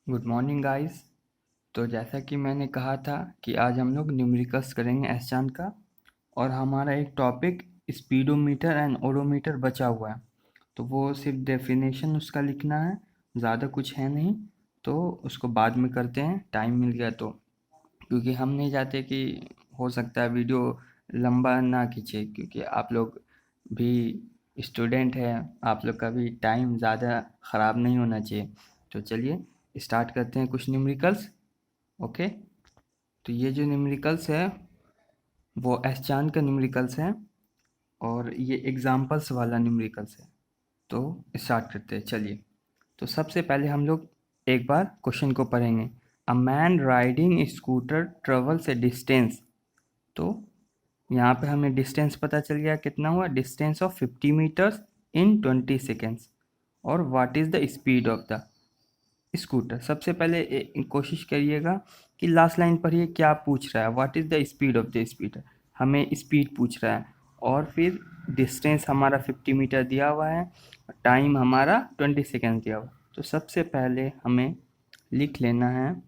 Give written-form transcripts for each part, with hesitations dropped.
Good morning guys. तो जैसा कि मैंने कहा था कि आज हम लोग न्यूमेरिकल्स करेंगे एसचान का, और हमारा एक टॉपिक स्पीडोमीटर एंड ओडोमीटर बचा हुआ है। तो वो सिर्फ डेफिनेशन उसका लिखना है, ज़्यादा कुछ है नहीं। तो उसको बाद में करते हैं, टाइम मिल गया तो। क्योंकि हम नहीं चाहते कि हो सकता है वीडियो लंबा ना खींचे, क्योंकि आप लोग भी स्टूडेंट हैं, आप लोग का भी टाइम ज़्यादा ख़राब नहीं होना चाहिए। तो चलिए स्टार्ट करते हैं कुछ न्यूमेरिकल्स। ओके, तो ये जो न्यूमेरिकल्स है वो एसचान का न्यूमेरिकल्स है, और ये एग्जाम्पल्स वाला न्यूमेरिकल्स है। तो स्टार्ट करते हैं, चलिए। तो सबसे पहले हम लोग एक बार क्वेश्चन को पढ़ेंगे। A man riding scooter travels a distance. तो यहाँ पे हमें डिस्टेंस पता चल गया, कितना हुआ, distance of 50 metres in 20 seconds. और what is the speed of the scooter. सबसे पहले कोशिश करिएगा कि लास्ट लाइन पढ़िए, क्या पूछ रहा है, what is the speed of the speeder. हमें स्पीड पूछ रहा है, और फिर डिस्टेंस हमारा 50 मीटर दिया हुआ है, टाइम हमारा 20 सेकेंड दिया हुआ है। तो सबसे पहले हमें लिख लेना है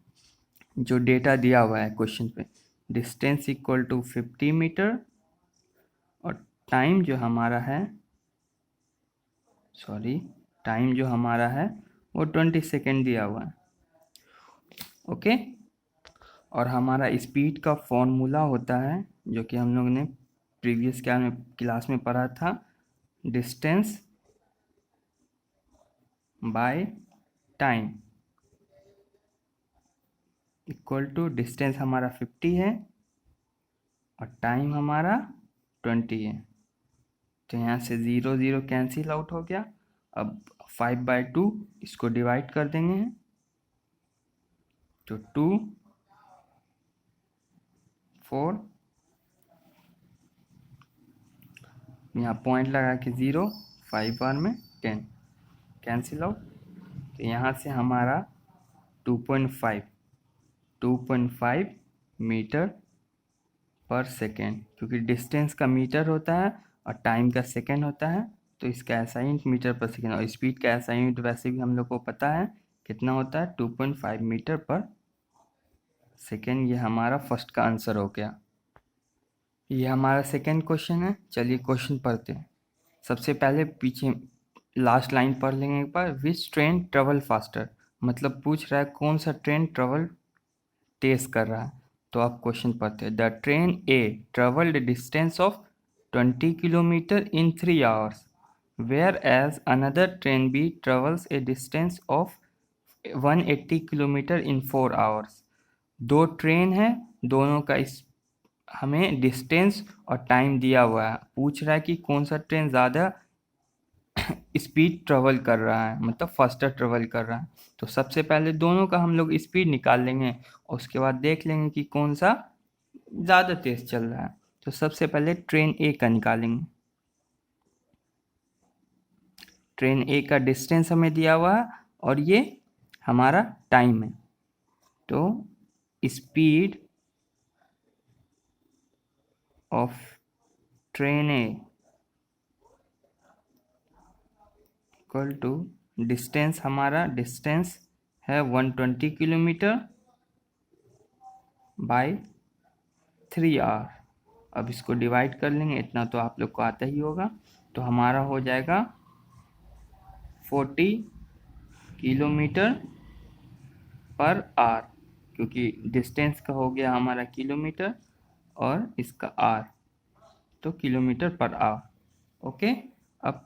जो डेटा दिया हुआ है क्वेश्चन पे, डिस्टेंस इक्वल टू 50 मीटर, और टाइम जो हमारा है, टाइम जो हमारा है वो 20 सेकेंड दिया हुआ है। ओके, और हमारा स्पीड का फॉर्मूला होता है जो कि हम लोग ने प्रीवियस क्लास में पढ़ा था, distance by time equal to, distance हमारा 50 है और टाइम हमारा 20 है। तो यहाँ से 0 0 कैंसिल आउट हो गया। अब 5/2 इसको डिवाइड कर देंगे, तो 2 4, यहाँ पॉइंट लगा के 0, 5 बार में 10 कैंसिल आउट। तो यहाँ से हमारा 2.5 मीटर पर सेकेंड, क्योंकि डिस्टेंस का मीटर होता है और टाइम का सेकेंड होता है, तो इसका ऐसा यूनिट मीटर पर सेकेंड, और स्पीड का ऐसा यूनिट वैसे भी हम लोग को पता है कितना होता है, 2.5 मीटर पर सेकेंड। ये हमारा फर्स्ट का आंसर हो गया। ये हमारा सेकेंड क्वेश्चन है। चलिए क्वेश्चन पढ़ते हैं। सबसे पहले पीछे लास्ट लाइन पढ़ लेंगे एक बार। विच ट्रेन ट्रेवल फास्टर, मतलब पूछ रहा है कौन सा ट्रेन ट्रेवल तेज कर रहा है। तो आप क्वेश्चन पढ़ते हैं। The train A travelled distance of 20 kilometre in 3 hours, whereas another train B travels a distance of 180 kilometre in 4 hours. दो ट्रेन है, दोनों का इस हमें डिस्टेंस और टाइम दिया हुआ है। पूछ रहा है कि कौन सा ट्रेन ज़्यादा स्पीड ट्रेवल कर रहा है, मतलब फास्टर ट्रेवल कर रहा है। तो सबसे पहले दोनों का हम लोग स्पीड निकाल लेंगे, और उसके बाद देख लेंगे कि कौन सा ज़्यादा तेज चल रहा है। तो सबसे पहले ट्रेन ए का निकालेंगे। ट्रेन ए का डिस्टेंस हमें दिया हुआ है और ये हमारा टाइम है। तो speed of train A equal to, distance हमारा डिस्टेंस है 120 किलोमीटर बाय 3 आवर। अब इसको डिवाइड कर लेंगे, इतना तो आप लोग को आता ही होगा। तो हमारा हो जाएगा 40 किलोमीटर पर आवर, क्योंकि डिस्टेंस का हो गया हमारा किलोमीटर और इसका आर, तो किलोमीटर पर आवर। ओके, अब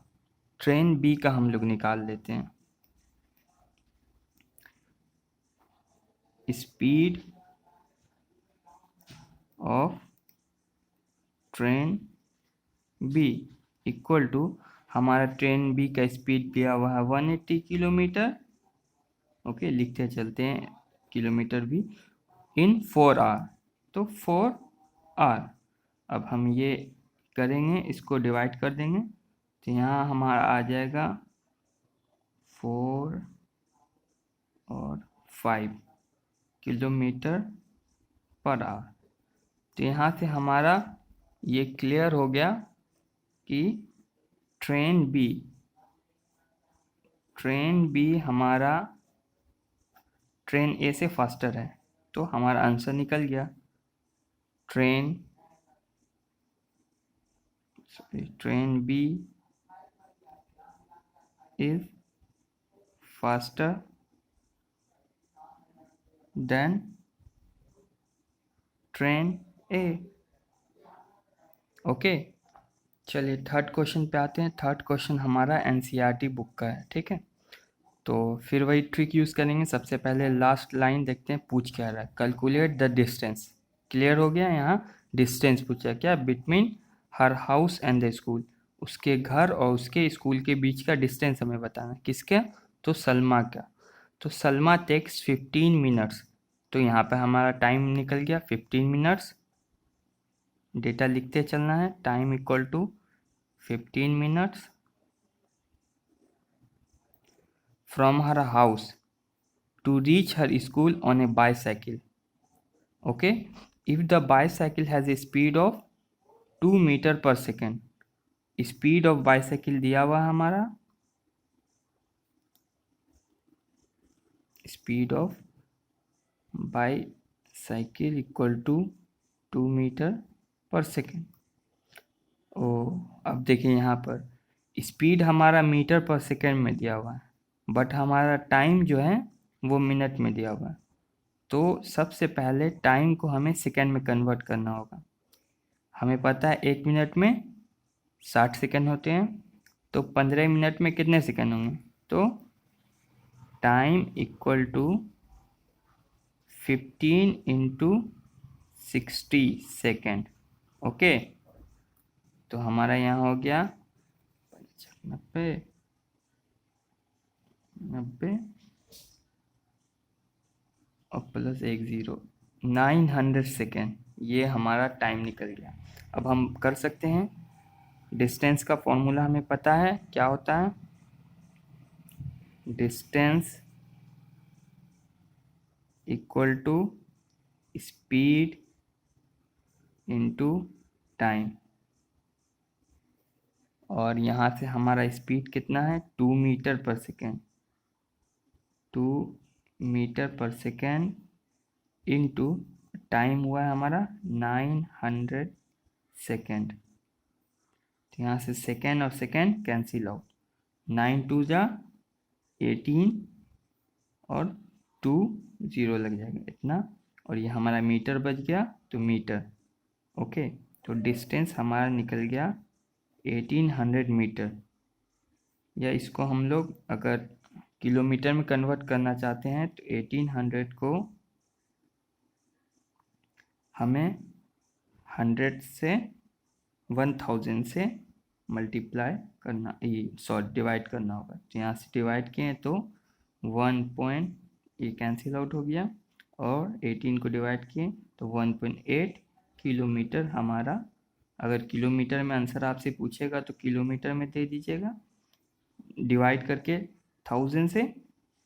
ट्रेन बी का हम लोग निकाल लेते हैं। Speed of train B equal to, हमारा ट्रेन बी का स्पीड दिया हुआ है 180 किलोमीटर। ओके, लिखते चलते हैं किलोमीटर भी, इन 4 आवर, तो 4 आवर। अब हम ये करेंगे, इसको डिवाइड कर देंगे, तो यहाँ हमारा आ जाएगा 4 और 5 किलोमीटर पर आवर। तो यहाँ से हमारा ये क्लियर हो गया कि ट्रेन बी हमारा ट्रेन ए से फास्टर है, तो हमारा आंसर निकल गया। Train B is faster than train A. Okay, चलिए थर्ड क्वेश्चन पे आते हैं। थर्ड क्वेश्चन हमारा एनसीईआरटी बुक का है, ठीक है। तो फिर वही ट्रिक यूज़ करेंगे। सबसे पहले लास्ट लाइन देखते हैं पूछ क्या रहा है। Calculate the distance. क्लियर हो गया, यहाँ डिस्टेंस पूछा क्या, between her house and the school. उसके घर और उसके स्कूल के बीच का डिस्टेंस हमें बताना। किसके, तो सलमा का। तो सलमा टेक्स 15 मिनट्स, तो यहाँ पे हमारा टाइम निकल गया 15 मिनट्स। डेटा लिखते चलना है, time equal to 15 minutes from her house to reach her school on a bicycle. Okay, if the bicycle has a speed of 2 metre per second, speed of bicycle दिया हुआ है हमारा, speed of bicycle equal to 2 metre per second. ओ, अब देखिए यहाँ पर speed हमारा मीटर पर सेकेंड में दिया हुआ है, बट हमारा टाइम जो है वो मिनट में दिया हुआ है। तो सबसे पहले टाइम को हमें सेकेंड में कन्वर्ट करना होगा। हमें पता है 1 मिनट में 60 सेकेंड होते हैं, तो 15 मिनट में कितने सेकेंड होंगे, तो time equal to 15 into 60 second. Okay, तो हमारा यहाँ हो गया 90 और प्लस 1 0, 900 सेकेंड। ये हमारा टाइम निकल गया। अब हम कर सकते हैं, डिस्टेंस का फॉर्मूला हमें पता है क्या होता है, distance equal to speed into time. और यहाँ से हमारा स्पीड कितना है, 2 metre per second, 2 metre per second into time हुआ है हमारा 900 सेकेंड। तो यहाँ से सेकेंड और सेकेंड कैंसिल आउट, 9 2 जा 18 और 2 0 लग जाएगा इतना, और ये हमारा मीटर बच गया, तो मीटर। ओके, तो डिस्टेंस हमारा निकल गया 1800 मीटर। या इसको हम लोग अगर किलोमीटर में कन्वर्ट करना चाहते हैं तो 1800 को हमें 100 से 1000 से मल्टीप्लाई करना, डिवाइड करना होगा। तो यहाँ से डिवाइड किए तो 1 पॉइंट, ये कैंसिल आउट हो गया, और 18 को डिवाइड किए तो 1.8 किलोमीटर हमारा। अगर किलोमीटर में आंसर आपसे पूछेगा तो किलोमीटर में दे दीजिएगा, डिवाइड करके 1000 से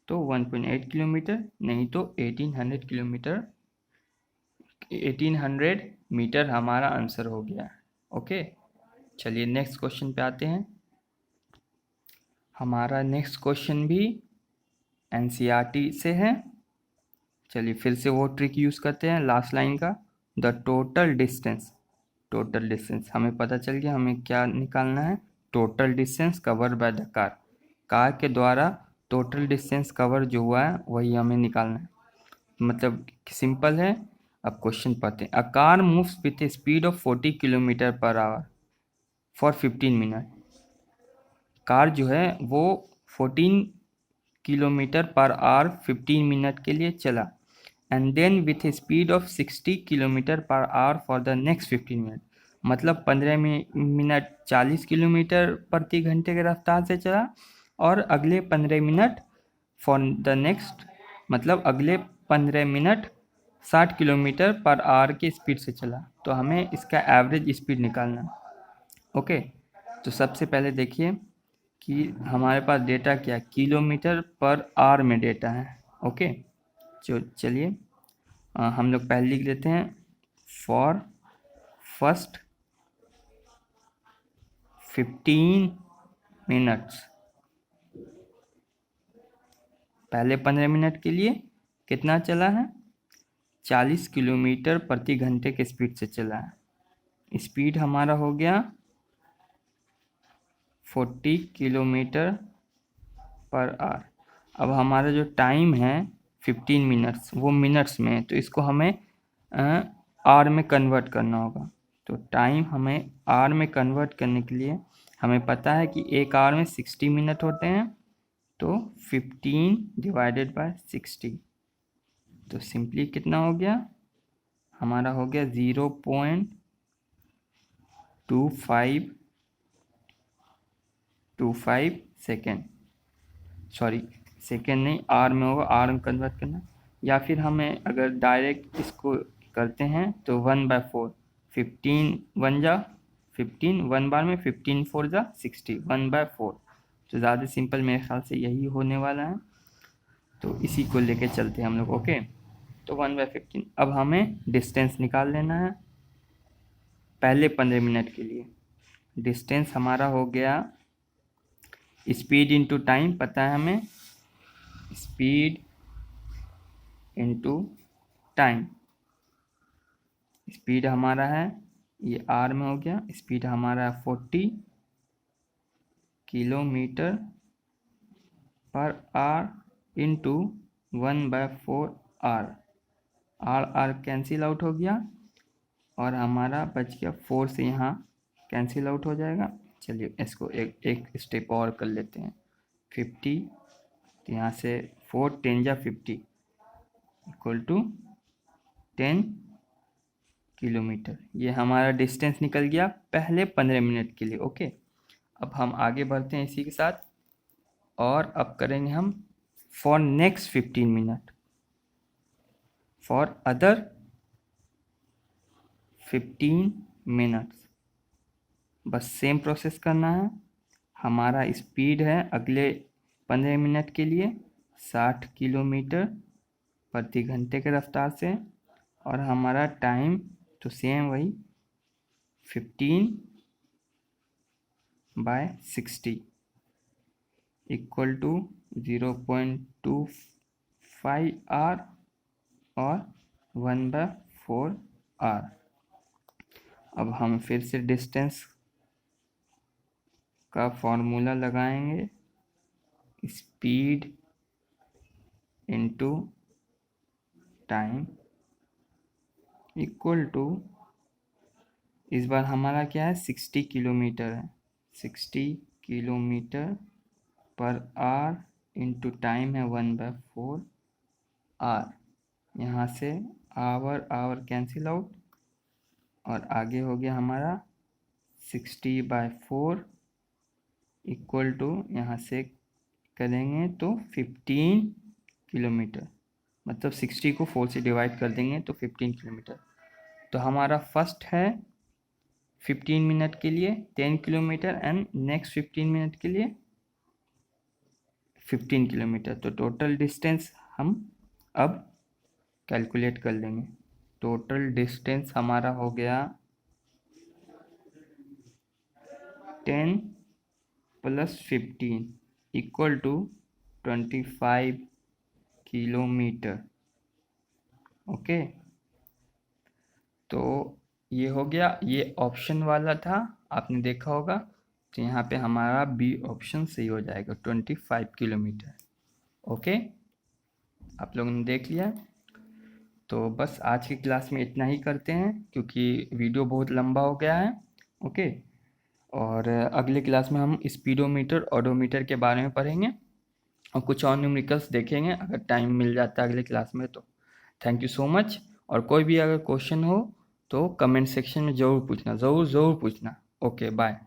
तो 1.8 किलोमीटर, नहीं तो 1800 किलोमीटर, 1800 मीटर हमारा आंसर हो गया। ओके, चलिए नेक्स्ट क्वेश्चन पे आते हैं। हमारा नेक्स्ट क्वेश्चन भी एनसीईआरटी से है। चलिए फिर से वो ट्रिक यूज़ करते हैं, लास्ट लाइन का, the total distance. Total distance हमें पता चल गया, हमें क्या निकालना है, total distance cover by the car. Car के द्वारा टोटल डिस्टेंस कवर जो हुआ है वही हमें निकालना है। मतलब सिंपल है। अब क्वेश्चन पढ़ते हैं। A car moves with a speed of 40 kilometre per hour for 15 minute. Car जो है वो 14 किलोमीटर पर आवर 15 मिनट के लिए चला, and then with a speed of 60 kilometre per hour for the next 15 minute. मतलब 15 minute 40 kilometre प्रति घंटे के रफ्तार से चला, और अगले 15 मिनट फॉर द नेक्स्ट, मतलब अगले 15 मिनट 60 किलोमीटर पर आवर की स्पीड से चला। तो हमें इसका एवरेज स्पीड निकालना। ओके, तो सबसे पहले देखिए कि हमारे पास डेटा क्या, किलोमीटर पर आवर में डेटा है। ओके, चलिए हम लोग पहले लिख लेते हैं, फॉर फर्स्ट 15 मिनट्स, पहले 15 मिनट के लिए कितना चला है? 40 किलोमीटर प्रति घंटे के स्पीड से चला है। स्पीड हमारा हो गया 40 किलोमीटर पर आवर। अब हमारा जो टाइम है 15 मिनट्स, वो मिनट्स में है, तो इसको हमें आवर में कन्वर्ट करना होगा। तो टाइम हमें आवर में कन्वर्ट करने के लिए हमें पता है कि एक आवर में 60 मिनट होते हैं, तो 15 डिवाइडेड बाय 60, तो सिंपली कितना हो गया? हमारा हो गया 0.2525 सेकेंड। सॉरी, सेकेंड नहीं, आर में होगा, आर में कन्वर्ट करना। या फिर हमें अगर डायरेक्ट इसको करते हैं तो 1/4, 15 1 जा 15, 1 बार में 15 4 जा 60, 1/4। तो ज़्यादा सिंपल मेरे ख्याल से यही होने वाला है, तो इसी को लेके चलते हैं हम लोग। ओके, तो 1/15। अब हमें डिस्टेंस निकाल लेना है पहले 15 मिनट के लिए। डिस्टेंस हमारा हो गया स्पीड इंटू टाइम, पता है हमें, स्पीड इंटू टाइम। स्पीड हमारा है, ये आर में हो गया, स्पीड हमारा है 40 kilometre per hour into 1/4 hour. Hour cancel out हो गया और हमारा बच गया 4 से यहाँ कैंसिल आउट हो जाएगा। चलिए इसको एक स्टेप और कर लेते हैं। 50, तो यहाँ से 4 10 जा 50 इक्वल टू 10 किलोमीटर। ये हमारा डिस्टेंस निकल गया पहले 15 मिनट के लिए। ओके, अब हम आगे बढ़ते हैं इसी के साथ, और अब करेंगे हम for next 15 minute, for other 15 minutes. बस सेम प्रोसेस करना है। हमारा स्पीड है अगले 15 मिनट के लिए 60 किलोमीटर प्रति घंटे के रफ्तार से, और हमारा टाइम तो सेम वही 15/60 इक्वल टू 0.25 आर और 1/4 आर। अब हम फिर से डिस्टेंस का फॉर्मूला लगाएंगे, speed into time equal to, इस बार हमारा क्या है 60 किलोमीटर है, 60 kilometre per hour into time है 1/4 आर। यहाँ से आवर कैंसिल आउट और आगे हो गया हमारा 60/4 इक्वल टू, यहाँ से करेंगे तो 15 किलोमीटर, मतलब 60 को 4 से डिवाइड कर देंगे तो 15 किलोमीटर। तो हमारा फर्स्ट है 15 मिनट के लिए 10 किलोमीटर एंड नेक्स्ट 15 मिनट के लिए 15 किलोमीटर। तो टोटल डिस्टेंस हम अब कैलकुलेट कर लेंगे। टोटल डिस्टेंस हमारा हो गया 10 + 15 इक्वल टू 25 किलोमीटर। ओके, तो ये हो गया, ये ऑप्शन वाला था, आपने देखा होगा। तो यहाँ पे हमारा बी ऑप्शन सही हो जाएगा, 25 किलोमीटर। ओके, आप लोगों ने देख लिया। तो बस आज की क्लास में इतना ही करते हैं, क्योंकि वीडियो बहुत लंबा हो गया है। ओके, और अगले क्लास में हम स्पीडोमीटर, ओडोमीटर के बारे में पढ़ेंगे और कुछ और न्यूमेरिकल्स देखेंगे, अगर टाइम मिल जाता है अगले क्लास में तो। Thank you so much. और कोई भी अगर क्वेश्चन हो तो कमेंट सेक्शन में ज़रूर पूछना, ज़रूर पूछना। Okay, bye.